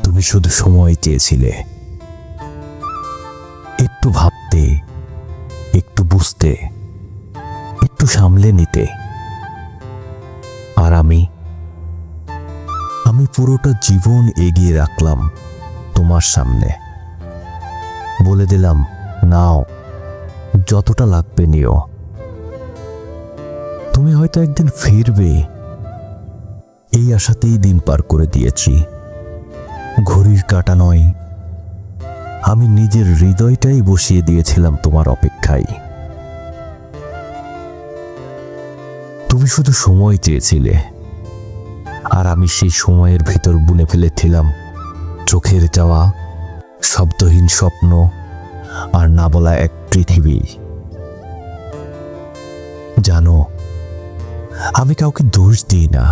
তুমি শুধু সময় চেয়েছিলে, একটু ভাবতে, একটু বুঝতে, একটু সামলে নিতে। আর আমি পুরোটা জীবন এগিয়ে রাখলাম তোমার সামনে। বলে দিলাম, নাও, যতটা লাগবে নিও। তুমি হয়তো একদিন ফিরবে, এই আশাতেই দিন পার করে দিয়েছি। ঘড়ির কাঁটা নয়, আমি নিজের হৃদয়টাই বসিয়ে দিয়েছিলাম তোমার অপেক্ষায়। তুমি শুধু সময় চেয়েছিলে, আর আমি সেই সময়ের ভিতর বুনে ফেলেছিলাম চোখের যাওয়া, শব্দহীন স্বপ্ন, আর না বলা এক পৃথিবী। জানো, আমি কাউকে দোষ দিই না।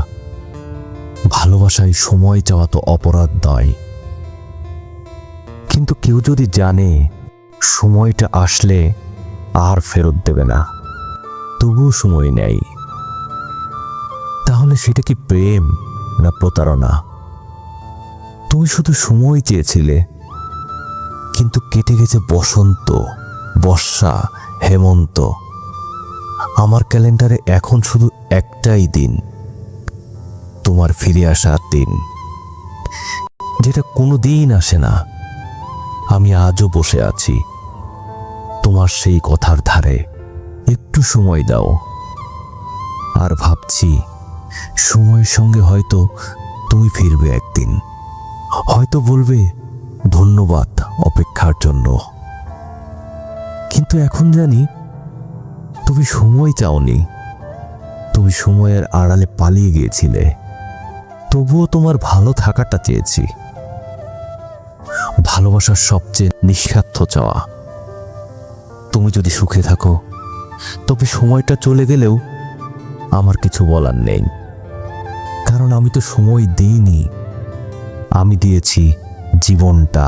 ভালোবাসায় সময় চাওয়া তো অপরাধ নয়, কিন্তু কেউ যদি জানে সময়টা আসলে আর ফেরত দেবে না, তবুও সময় নেই, তাহলে সেটা কি প্রেম না প্রতারণা? তুমি শুধু সময় চেয়েছিলে, কিন্তু কেটে গেছে বসন্ত, বর্ষা, হেমন্ত। আমার ক্যালেন্ডারে এখন শুধু একটাই দিন, তোমার ফিরে আসার দিন, যেটা কোনো দিন আসে না। আমি আজও বসে আছি তোমার সেই কথার ধারে। একটু সময় দাও। আর ভাবছি, সময়ের সঙ্গে হয়তো তুমি ফিরবে একদিন, হয়তো বলবে ধন্যবাদ অপেক্ষার জন্য। কিন্তু এখন জানি, তুমি সময় চাওনি, তুমি সময়ের আড়ালে পালিয়ে গিয়েছিলে। তবুও তোমার ভালো থাকাটা চেয়েছি। ভালোবাসার সবচেয়ে নিঃস্বার্থ চাওয়া। তুমি যদি সুখে থাকো, তবে সময়টা চলে গেলেও আমার কিছু বলার নেই, কারণ আমি তো সময় দিইনি, আমি দিয়েছি জীবনটা।